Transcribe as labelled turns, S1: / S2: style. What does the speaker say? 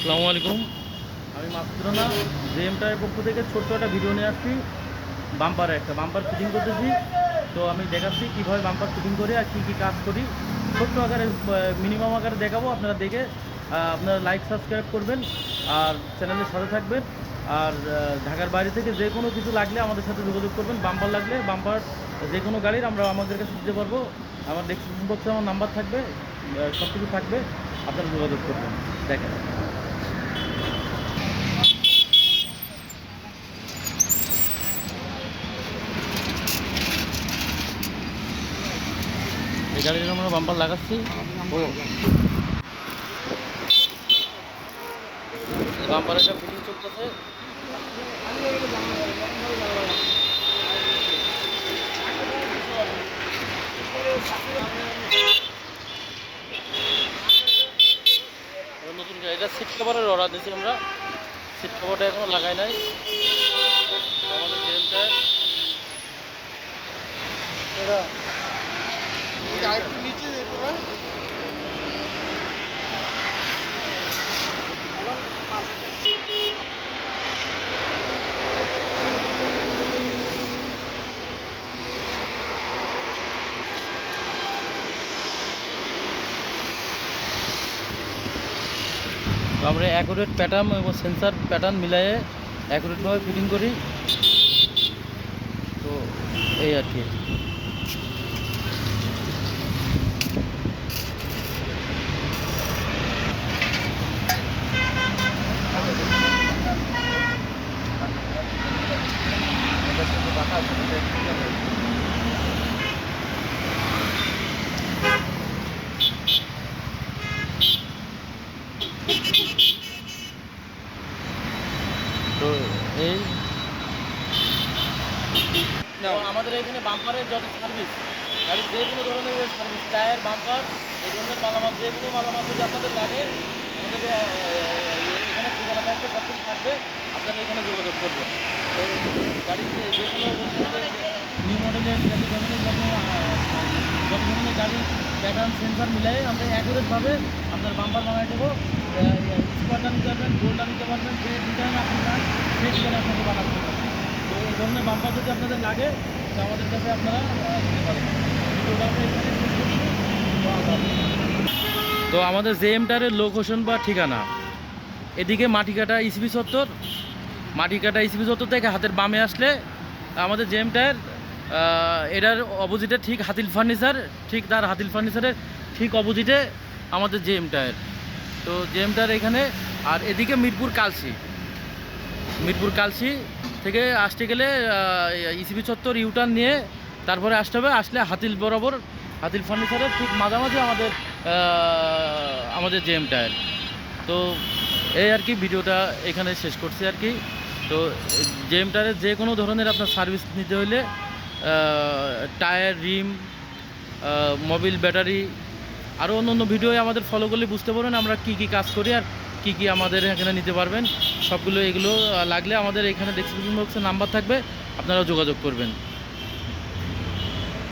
S1: আসসালামু আলাইকুম। আমি মাসুদ রানা জেএম টায়ারের পক্ষ থেকে ছোট্ট একটা ভিডিও নিয়ে আসছি। একটা বাম্পার ফিটিং করতেছি। তো আমি দেখাচ্ছি কীভাবে বাম্পার ফিটিং করি আর কী কাজ করি। ছোট্ট আকারে মিনিমাম আকারে দেখাবো। আপনারা দেখে আপনারা লাইক সাবস্ক্রাইব করবেন আর চ্যানেলের সাথে থাকবেন। আর ঢাকার বাইরে থেকে যে কোনো কিছু লাগলে আমাদের সাথে যোগাযোগ করবেন। বাম্পার লাগলে বাম্পার যে কোনো গাড়ির আমরা আমাদের কাছে দিতে পারবো। আমার ডেসক্রিপশন বক্সে আমার নাম্বার থাকবে, সব কিছু থাকবে, আপনারা যোগাযোগ করবেন। দেখেন এই গাড়ির আমরা বাম্পার লাগাচ্ছি। বাম্পার একটা ফিটিং চলতেছে। নতুন এটা সিট কভারের অর্ডার দিয়েছি আমরা। সিট কভারটা এখনো লাগাই নাই। আমাদের জেলটা আমরা অ্যাকুরেট প্যাটার্ন এবং সেন্সার প্যাটার্ন মিলিয়ে অ্যাকুরেটভাবে ফিটিং করি। তো এই আর কি। তো এই আমাদের এখানে বাম্পারের যত সার্ভিস, গাড়ির যে কোনো ধরনের সার্ভিস, টায়ার, বাম্পার, এই ধরনের মালামাল, যে কোনো মালামাল যদি আপনাদের লাগে আমাদের এখানে ঠিকানা থাকবে, সব কিছু থাকবে, আপনারা এখানে যোগাযোগ করবেন। তো গাড়ির যে কোনো নিউ মডেলের যত ধরনের গাড়ির প্যাটার্ন সেন্সার মিলাই আমরা অ্যাকুরেটভাবে আপনার বাম্পার বানাই দেবো। স্কোয়ারটা নিতে পারবেন, গোলটা নিতে পারবেন, যে ডিজাইন আপনি চান সেই ডিজাইন আপনাকে বানাতে পারবেন। তো এই ধরনের বাম্পার যদি আপনাদের লাগে তো আমাদের কাছে আপনারা নিতে পারেন। তো আমাদের জেএম টায়ারের লোকেশন বা ঠিকানা এদিকে মাটিকাটা ইসিবি চত্বর। মাটিকাটা ইসিবি চত্বর থেকে হাতের বামে আসলে আমাদের জেএম টায়ার, এটার অপোজিটে ঠিক হাতিল ফার্নিচার, ঠিক তার হাতিল ফার্নিচারের ঠিক অপোজিটে আমাদের জেএম টায়ার। তো জেএম টায়ার এখানে। আর এদিকে মিরপুর কালসি থেকে আসতে গেলে ইসিবি চত্বর ইউটার্ন নিয়ে তারপরে আসতে হবে। আসলে হাতিল বরাবর, হাতিল ফার্নিচারের ঠিক মাঝামাঝি আমাদের জেএম টায়ার। তো এই আর কি, ভিডিওটা এখানে শেষ করছি আর কি। তো জেএম টায়ারের যে কোনো ধরনের আপনার সার্ভিস নিতে হলে টায়ার, রিম, মোবিল, ব্যাটারি, আরও অন্য ভিডিও আমাদের ফলো করলে বুঝতে পারবেন আমরা কি কাজ করি আর কি আমাদের এখানে নিতে পারবেন। সবগুলো এগুলো লাগলে আমাদের এখানে ডেসক্রিপশন বক্সে নাম্বার থাকবে, আপনারা যোগাযোগ করবেন।